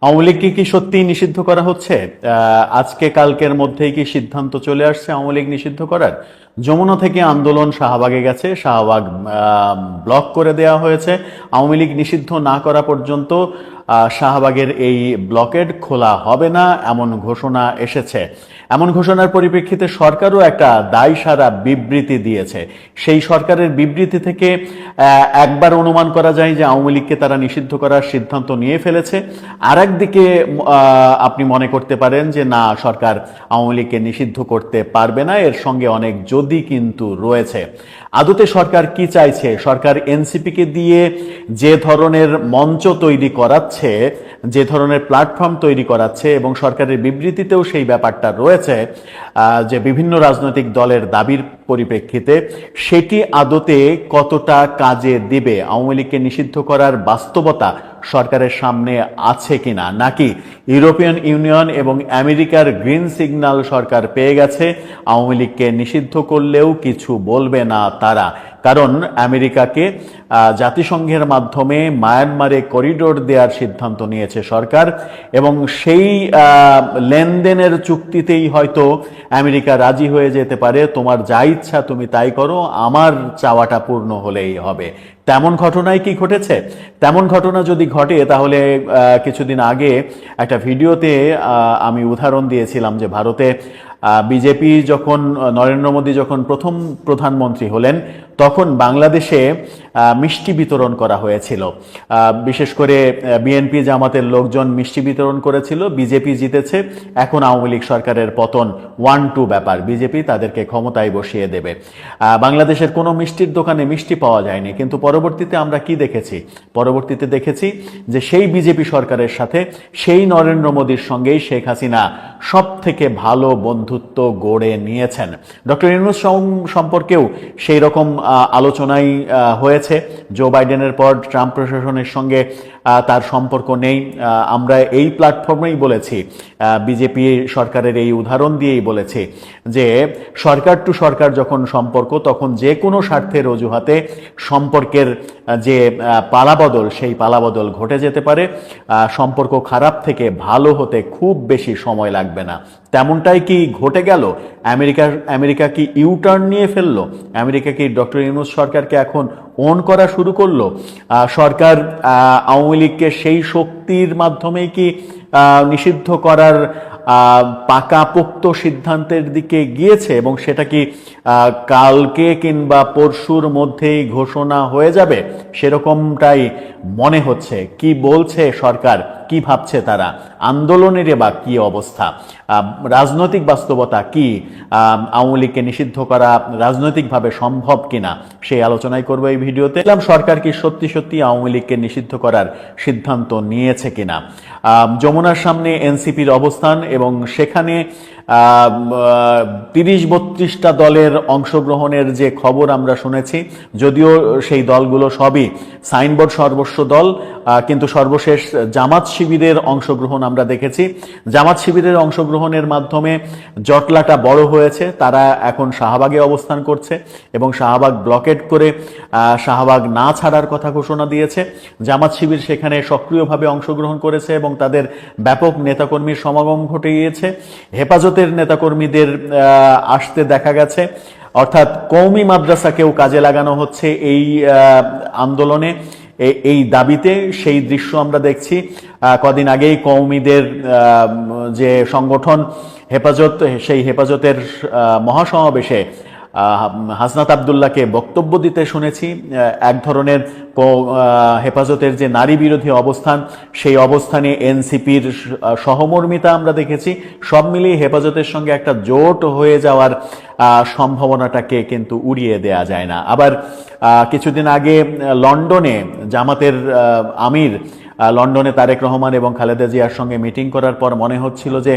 আওয়ামী লীগকে কি সত্যিই নিষিদ্ধ করা হচ্ছে? আজকে কালকের মধ্যেই কি সিদ্ধান্ত চলে আসছে আওয়ামী লীগ নিষিদ্ধ করার? যমুনা থেকে আন্দোলন শাহবাগে গেছে, শাহবাগ ব্লক করে দেওয়া হয়েছে। আওয়ামী লীগ নিষিদ্ধ না করা পর্যন্ত শাহবাগের এই ব্লকেড খোলা হবে না, এমন ঘোষণা এসেছে। এমন ঘোষণার পরিপ্রেক্ষিতে সরকারও একটা দায়সারা বিবৃতি দিয়েছে। সেই সরকারের বিবৃতি থেকে একবার অনুমান করা যায় যে আওয়ামী লীগকে তারা নিষিদ্ধ করার সিদ্ধান্ত নিয়ে ফেলেছে। আর একদিকে আপনি মনে করতে পারেন যে না, সরকার আওয়ামী লীগকে নিষিদ্ধ করতে পারবে না, এর সঙ্গে অনেক যদি কিন্তু রয়েছে। আদতে সরকার কি চাইছে? সরকার এনসিপিকে দিয়ে যে ধরনের মঞ্চ তৈরি করাচ্ছে, যে ধরনের প্ল্যাটফর্ম তৈরি করাচ্ছে, এবং সরকারের বিবৃতিতেও সেই ব্যাপারটা রয়েছে যে বিভিন্ন রাজনৈতিক দলের দাবির পরিপ্রেক্ষিতে, সেটি আদতে কতটা কাজে দিবে? আওয়ামী লীগকে নিষিদ্ধ করার বাস্তবতা সরকারের সামনে আছে কিনা, নাকি ইউরোপিয়ান ইউনিয়ন এবং আমেরিকার গ্রিন সিগন্যাল সরকার পেয়ে গেছে, আওয়ামী লীগকে নিষিদ্ধ করলেও কিছু বলবে না তারা? কারণ আমেরিকাকে জাতিসংঘের মাধ্যমে মায়ানমারে করিডোর দেওয়ার সিদ্ধান্ত নিয়েছে সরকার, এবং সেই লেনদেনের চুক্তিতেই হয়তো আমেরিকা রাজি হয়ে যেতে পারে, তোমার যা ইচ্ছা তুমি তাই করো, আমার চাওয়াটা পূর্ণ হলেই হবে। তেমন ঘটনাই কি ঘটেছে? তেমন ঘটনা যদি ঘটে, তাহলে কিছুদিন আগে একটা ভিডিওতে আমি উদাহরণ দিয়েছিলাম যে ভারতে বিজেপি যখন, নরেন্দ্র মোদী যখন প্রথম প্রধানমন্ত্রী হলেন, তখন বাংলাদেশে মিষ্টি বিতরণ করা হয়েছিল। বিশেষ করে বিএনপি জামাতের লোকজন মিষ্টি বিতরণ করেছিল। বিজেপি জিতেছে, এখন আওয়ামী লীগ সরকারের পতন 1-2 ব্যাপার, বিজেপি তাদেরকে ক্ষমতায় বসিয়ে দেবে। বাংলাদেশের কোনো মিষ্টির দোকানে মিষ্টি পাওয়া যায়নি, কিন্তু পরবর্তীতে আমরা কি দেখেছি? পরবর্তীতে দেখেছি যে সেই বিজেপি সরকারের সাথে, সেই নরেন্দ্র মোদীর সঙ্গেই শেখ হাসিনা সব থেকে ভালো বন্ধুত্ব গড়ে নিয়েছেন। ডক্টর ইউনূস সম্পর্কেও সেই রকম আলোচনাই হয়েছে। জো বাইডেনের পর ট্রাম্প প্রশাসনের সঙ্গে তার সম্পর্ক নেই। আমরা এই প্ল্যাটফর্মেই বলেছি, বিজেপি সরকারের এই উদাহরণ দিয়েই বলেছি যে সরকার টু সরকার যখন সম্পর্ক, তখন যে কোনো স্বার্থের অজুহাতে সম্পর্কের যে পালাবদল, সেই পালাবদল ঘটে যেতে পারে। সম্পর্ক খারাপ থেকে ভালো হতে খুব বেশি সময় লাগবে না। তেমনটাই কি ঘটে গেল? আমেরিকা কি ইউটার্ন নিয়ে ফেললো? আমেরিকা কি ডক্টর ইউনূস সরকারকে এখন ওন করা শুরু করলো? সরকার আওয়ামী লীগকে সেই শক্তির মাধ্যমেই কি নিষিদ্ধ করার পাকাপোক্ত সিদ্ধান্তের দিকে গিয়েছে, এবং সেটা কি কালকে কিংবা পরশুর মধ্যেই ঘোষণা হয়ে যাবে? সেরকমটাই মনে হচ্ছে। কি বলছে সরকার, কি ভাবছে তারা? আন্দোলনের বা কি অবস্থা? রাজনৈতিক বাস্তবতা কি? আওয়ামী লীগকে নিষিদ্ধ করা রাজনৈতিকভাবে সম্ভব কিনা, সেই আলোচনাই করবো এই ভিডিওতে। সরকার কি সত্যি সত্যি আওয়ামী লীগকে নিষিদ্ধ করার সিদ্ধান্ত নিয়েছে কিনা? যমুনার সামনে এনসিপির অবস্থান, এবং সেখানে 30-32টা দলের অংশগ্রহণের যে খবর আমরা শুনেছি, যদিও সেই দলগুলো সবই সাইনবোর্ড সর্বস্ব দল, কিন্তু সর্বশেষ জামাত শিবিরের অংশগ্রহণ আমরা দেখেছি। জামাত শিবিরের অংশগ্রহণের মাধ্যমে জটলাটা বড় হয়েছে। তারা এখন শাহবাগে অবস্থান করছে এবং শাহবাগ ব্লকেড করে শাহবাগ না ছাড়ার কথা ঘোষণা দিয়েছে। জামাত শিবির সেখানে সক্রিয়ভাবে অংশগ্রহণ করেছে এবং তাদের ব্যাপক নেতাকর্মীর সমাগম ঘটিয়েছে। হেফাজতের নেতাকর্মীদের আসতে দেখা গেছে, অর্থাৎ কওমি মাদ্রাসাকেও কাজে লাগানো হচ্ছে এই আন্দোলনে, এই দাবিতে। সেই দৃশ্য আমরা দেখছি। কদিন আগেই কওমিদের যে সংগঠন হেফাজত, সেই হেফাজতের মহাসমাবেশে হাসনাত আবদুল্লাহকে বক্তব্য দিতে শুনেছি। এক ধরনের হেফাজতের যে নারী বিরোধী অবস্থান, সেই অবস্থানে এনসিপির সহমর্মিতা আমরা দেখেছি। সব মিলিয়ে হেফাজতের সঙ্গে একটা জোট হয়ে যাওয়ার সম্ভাবনাটাকে কিন্তু উড়িয়ে দেয়া যায় না। আবার কিছুদিন আগে লন্ডনে জামাতের আমির, লন্ডনে তারেক রহমান এবং খালেদা জিয়ার সঙ্গে মিটিং করার পর মনে হচ্ছিল যে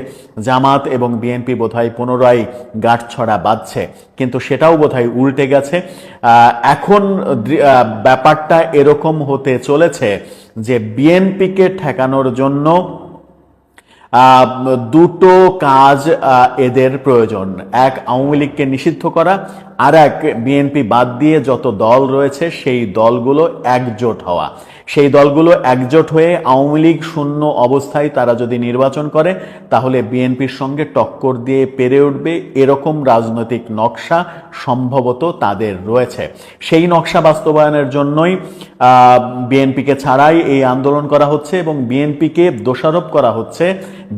জামাত এবং বিএনপি বোধহয় পুনরায় গাঁটছড়া বাঁধছে, কিন্তু সেটাও বোধহয় উল্টে গেছে। এখন ব্যাপারটা এরকম হতে চলেছে যে বিএনপিকে ঠেকানোর জন্য দুটো কাজ এদের প্রয়োজন। এক, আওয়ামী লীগকে নিষিদ্ধ করা, আর এক বিএনপি বাদ দিয়ে যত দল রয়েছে সেই দলগুলো একজোট হওয়া, সেই দলগুলো একজোট হয়ে আওয়ামী লীগ শূন্য অবস্থায় তারা যদি নির্বাচন করে তাহলে বিএনপির সঙ্গে টক্কর দিয়ে পেরে উঠবে, এরকম রাজনৈতিক নকশা সম্ভবত তাদের রয়েছে। সেই নকশা বাস্তবায়নের জন্যই বিএনপিকে ছাড়াই এই আন্দোলন করা হচ্ছে এবং বিএনপিকে দোষারোপ করা হচ্ছে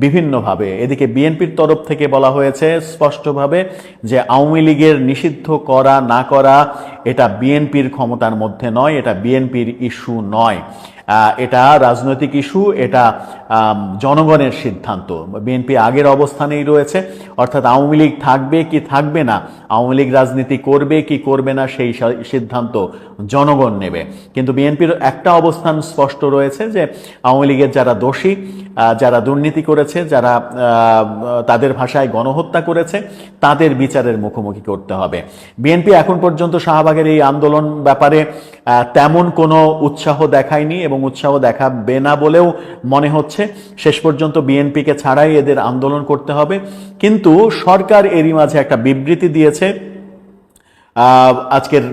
বিভিন্নভাবে। এদিকে বিএনপির তরফ থেকে বলা হয়েছে স্পষ্টভাবে যে আওয়ামী লীগের নিষিদ্ধ করা না করা এটা বিএনপির ক্ষমতার মধ্যে নয়, এটা বিএনপির ইস্যু নয়, এটা রাজনৈতিক ইস্যু, এটা জনগণের সিদ্ধান্ত। বিএনপি আগের অবস্থানেই রয়েছে, অর্থাৎ আওয়ামী লীগ থাকবে কি থাকবে না, আওয়ামী লীগ রাজনীতি করবে কি করবে না সেই সিদ্ধান্ত জনগণ নেবে। কিন্তু বিএনপির একটা অবস্থান স্পষ্ট রয়েছে যে আওয়ামী লীগের যারা দোষী, যারা দুর্নীতি করেছে, যারা তাদের ভাষায় গণহত্যা করেছে, তাদের বিচারের মুখোমুখি করতে হবে। বিএনপি এখন পর্যন্ত শাহবাগের এই আন্দোলন ব্যাপারে তেমন কোনো উৎসাহ দেখায়নি এবং উৎসাহ দেখাবে না বলেও মনে হচ্ছে। শেষ পর্যন্ত বিএনপিকে ছাড়াই এদের আন্দোলন করতে হবে। কিন্তু সরকার এরই মাঝে একটা বিবৃতি দিয়েছে আজকের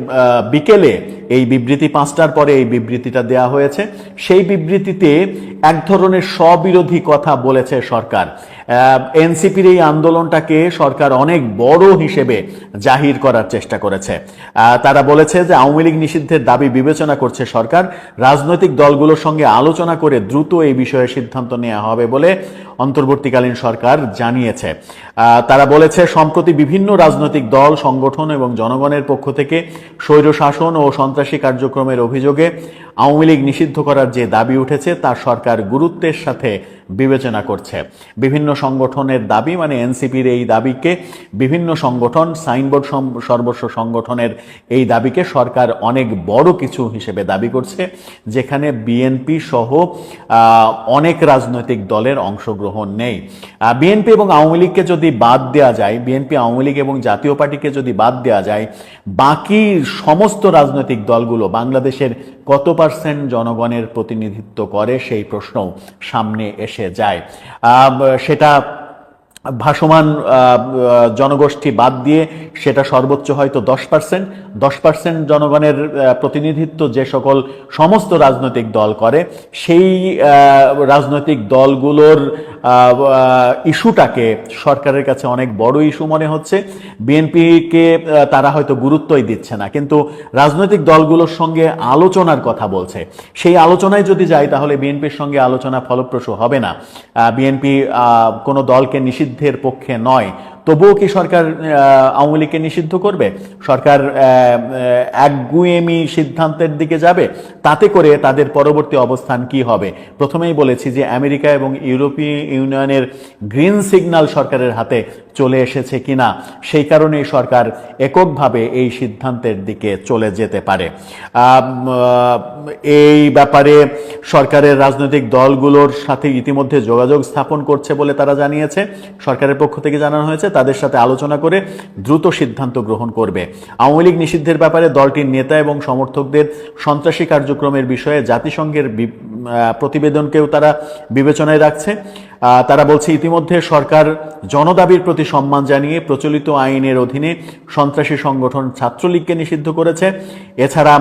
বিকেলে, এই বিবৃতি 5টার পরে এই বিবৃতিটা দেয়া হয়েছে। সেই বিবৃতিতে এক ধরনের স্ববিরোধী কথা বলেছে সরকার। এনসিপির এই আন্দোলনটাকে সরকার অনেক বড় হিসেবে জাহির করার চেষ্টা করেছে। তারা বলেছে যে আওয়ামী লীগ নিষিদ্ধের দাবি বিবেচনা করছে সরকার, রাজনৈতিক দলগুলোর সঙ্গে আলোচনা করে দ্রুত এই বিষয়ে সিদ্ধান্ত নেওয়া হবে বলে অন্তর্বর্তীকালীন সরকার জানিয়েছে। তারা বলেছে সম্প্রতি বিভিন্ন রাজনৈতিক দল, সংগঠন এবং জনগণের পক্ষ থেকে স্বৈরশাসন ও সন্ত্রাসী কার্যক্রমের অভিযোগে আওয়ামী লীগ নিষিদ্ধ করার যে দাবি উঠেছে তা সরকার গুরুত্বের সাথে বিবেচনা করছে। বিভিন্ন সংগঠনের দাবি, মানে এনসিপির এই দাবিকে বিভিন্ন সংগঠন, সাইনবোর্ড সর্বস্ব সংগঠনের এই দাবিকে সরকার অনেক বড় কিছু হিসেবে দাবি করছে, যেখানে বিএনপি সহ অনেক রাজনৈতিক দলের অংশগ্রহণ নেই। বিএনপি এবং আওয়ামী লীগকে যদি বাদ দেওয়া যায়, বিএনপি, আওয়ামী লীগ এবং জাতীয় পার্টিকে যদি বাদ দেওয়া যায়, বাকি সমস্ত রাজনৈতিক দলগুলো বাংলাদেশের কত পার্সেন্ট জনগণের প্রতিনিধিত্ব করে সেই প্রশ্নও সামনে এসে যায়। সেটা ভাসমান জনগোষ্ঠী বাদ দিয়ে সেটা সর্বোচ্চ হয়তো 10%। 10% জনগণের প্রতিনিধিত্ব যে সকল সমস্ত রাজনৈতিক দল করে, সেই রাজনৈতিক দলগুলোর ইস্যুটাকে সরকারের কাছে অনেক বড় ইস্যু মনে হচ্ছে। বিএনপিকে তারা হয়তো গুরুত্বই দিচ্ছে না, কিন্তু রাজনৈতিক দলগুলোর সঙ্গে আলোচনার কথা বলছে। সেই আলোচনায় যদি যায় তাহলে বিএনপির সঙ্গে আলোচনা ফলপ্রসূ হবে না। বিএনপি কোনো দলকে নিষিদ্ধের পক্ষে নয়, তবুও কি সরকার আওয়ামী লীগকে নিষিদ্ধ করবে? সরকার একগুঁয়েমি সিদ্ধান্তের দিকে যাবে? তাতে করে তাদের পরবর্তী অবস্থান কি হবে? প্রথমেই বলেছি যে আমেরিকা এবং ইউরোপীয় ইউনিয়নের গ্রিন সিগন্যাল সরকারের হাতে চলে এসেছে কিনা, সেই কারণেই সরকার এককভাবে এই সিদ্ধান্তের দিকে চলে যেতে পারে। এই ব্যাপারে সরকারের রাজনৈতিক দলগুলোর সাথে ইতিমধ্যে যোগাযোগ স্থাপন করছে বলে তারা জানিয়েছে। সরকারের পক্ষ থেকে জানানো হয়েছে তাদের সাথে আলোচনা করে দ্রুত সিদ্ধান্ত গ্রহণ করবে। আওয়ামী লীগ নিষিদ্ধের ব্যাপারে দলটির নেতা এবং সমর্থকদের সন্ত্রাসী কার্যক্রমের বিষয়ে জাতিসংঘের প্রতিবেদনকেও তারা বিবেচনায় রাখছে। তারা বলছে ইতিমধ্যে সরকার জনদাবির প্রতি সম্মান জানিয়ে প্রচলিত আইনের অধীনে সন্ত্রাসী সংগঠন ছাত্রলীগকে নিষিদ্ধ করেছে। এছাড়া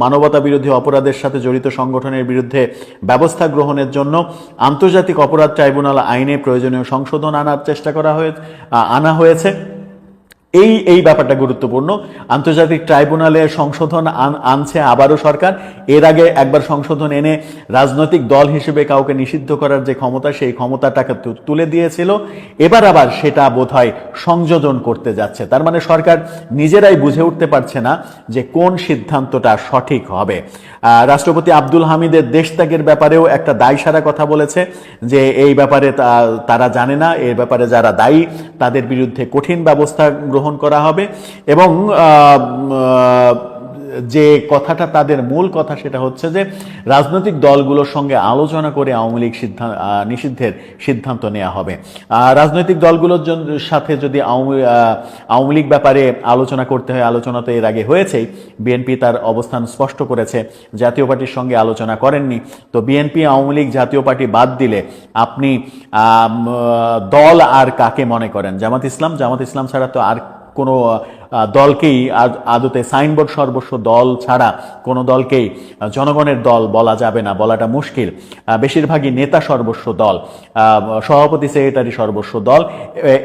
মানবতা বিরোধী অপরাধের সাথে জড়িত সংগঠনের বিরুদ্ধে ব্যবস্থা গ্রহণের জন্য আন্তর্জাতিক অপরাধ ট্রাইব্যুনাল আইনে প্রয়োজনীয় সংশোধন আনা হয়েছে। এই ব্যাপারটা গুরুত্বপূর্ণ। আন্তর্জাতিক ট্রাইব্যুনালে সংশোধন আনছে আবারও সরকার। এর আগে একবার সংশোধন এনে রাজনৈতিক দল হিসেবে কাউকে নিষিদ্ধ করার যে ক্ষমতা, সেই ক্ষমতাটাকে তুলে দিয়েছিল। এবার আবার সেটা বোধহয় সংযোজন করতে যাচ্ছে। তার মানে সরকার নিজেরাই বুঝে উঠতে পারছে না যে কোন সিদ্ধান্তটা সঠিক হবে। রাষ্ট্রপতি আব্দুল হামিদের দেশত্যাগের ব্যাপারেও একটা দায়সারা কথা বলেছে যে এই ব্যাপারে তারা জানে না, এর ব্যাপারে যারা দায়ী তাদের বিরুদ্ধে কঠিন ব্যবস্থা গ্রহণ করা হবে। এবং যে কথাটা তাদের মূল কথা সেটা হচ্ছে যে রাজনৈতিক দলগুলোর সঙ্গে আলোচনা করে আওয়ামী লীগ নিষিদ্ধের সিদ্ধান্ত নেওয়া হবে। রাজনৈতিক দলগুলোর সাথে যদি আওয়ামী লীগ ব্যাপারে আলোচনা করতে হয়, আলোচনা তো এর আগে হয়েছেই। বিএনপি তার অবস্থান স্পষ্ট করেছে, জাতীয় পার্টির সঙ্গে আলোচনা করেননি। তো বিএনপি, আওয়ামী লীগ, জাতীয় পার্টি বাদ দিলে আপনি দল আর কাকে মনে করেন? জামাত ইসলাম ছাড়া তো আর কোনো দলকেই আদতে সাইনবোর্ড সর্বস্ব দল ছাড়া কোনো দলকেই জনগণের দল বলা যাবে না, বলাটা মুশকিল। বেশিরভাগই নেতা সর্বস্ব দল, সভাপতি সেক্রেটারি সর্বস্ব দল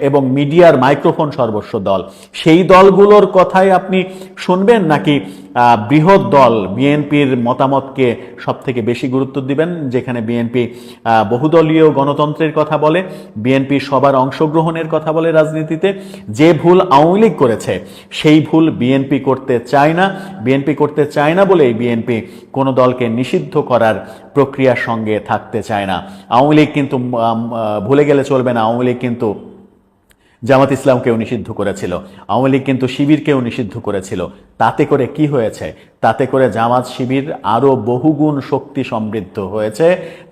এবং মিডিয়ার মাইক্রোফোন সর্বস্ব দল। সেই দলগুলোর কথাই আপনি শুনবেন নাকি বৃহৎ দল বিএনপির মতামতকে সব থেকে বেশি গুরুত্ব দিবেন, যেখানে বিএনপি বহুদলীয় গণতন্ত্রের কথা বলে, বিএনপি সবার অংশগ্রহণের কথা বলে রাজনীতিতে। যে ভুল আওয়ামী লীগ করেছে সেই ভুল বিএনপি করতে চায় না। বিএনপি করতে চায় না বলেই বিএনপি কোনো দলকে নিষিদ্ধ করার প্রক্রিয়ার সঙ্গে থাকতে চায় না। আওয়ামী লীগ কিন্তু ভুলে গেলে চলবে না, আওয়ামী লীগ কিন্তু জামাত ইসলামকেও নিষিদ্ধ করেছিল, আওয়ামী লীগ কিন্তু শিবিরকেও নিষিদ্ধ করেছিল। তাতে করে কি হয়েছে? তাতে করে জামাত শিবির আরো বহুগুণ শক্তি সমৃদ্ধ হয়েছে,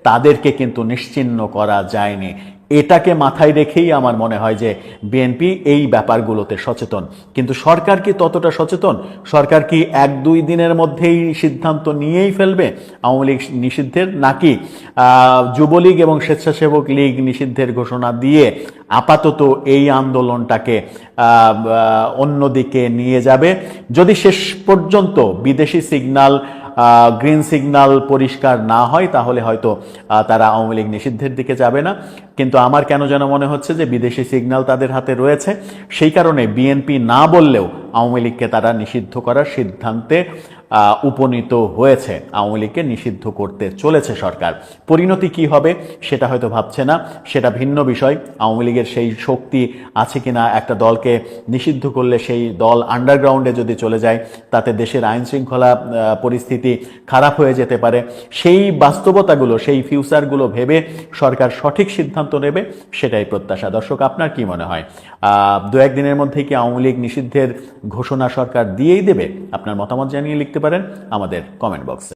তাদেরকে কিন্তু নিশ্চিহ্ন করা যায়নি। এটাকে মাথায় রেখেই আমার মনে হয় যে বিএনপি এই ব্যাপারগুলোতে সচেতন। কিন্তু সরকার কি ততটা সচেতন? সরকার কি 1-2 দিনের মধ্যেই সিদ্ধান্ত নিয়েই ফেলবে আওয়ামী লীগ নিষিদ্ধের, নাকি যুবলীগ এবং স্বেচ্ছাসেবক লীগ নিষিদ্ধের ঘোষণা দিয়ে আপাতত এই আন্দোলনটাকে অন্যদিকে নিয়ে যাবে? যদি শেষ পর্যন্ত বিদেশি সিগন্যাল, গ্রিন সিগন্যাল পরিষ্কার না হয়, তাহলে হয়তো তারা আওয়ামী লীগ নিষিদ্ধের দিকে যাবে না। কিন্তু আমার কেন যেন মনে হচ্ছে যে বিদেশি সিগন্যাল তাদের হাতে রয়েছে, সেই কারণে বিএনপি না বললেও আওয়ামী লীগকে তারা নিষিদ্ধ করার সিদ্ধান্তে উপনীত হয়েছে। আওয়ামী লীগকে নিষিদ্ধ করতে চলেছে সরকার। পরিণতি কি হবে সেটা হয়তো ভাবছে না, সেটা ভিন্ন বিষয়। আওয়ামী লীগের সেই শক্তি আছে কিনা, একটা দলকে নিষিদ্ধ করলে সেই দল আন্ডারগ্রাউন্ডে যদি চলে যায়, তাতে দেশের আইন শৃঙ্খলা পরিস্থিতি খারাপ হয়ে যেতে পারে। সেই বাস্তবতাগুলো, সেই ফিউচারগুলো ভেবে সরকার সঠিক সিদ্ধান্ত নেবে, সেটাই প্রত্যাশা। দর্শক, আপনার কি মনে হয়? 2-1 দিনের মধ্যে কি আওয়ামী লীগ নিষিদ্ধের ঘোষণা সরকার দিয়েই দেবে? আপনার মতামত জানিয়ে লিখতে পারেন আমাদের কমেন্ট বক্সে।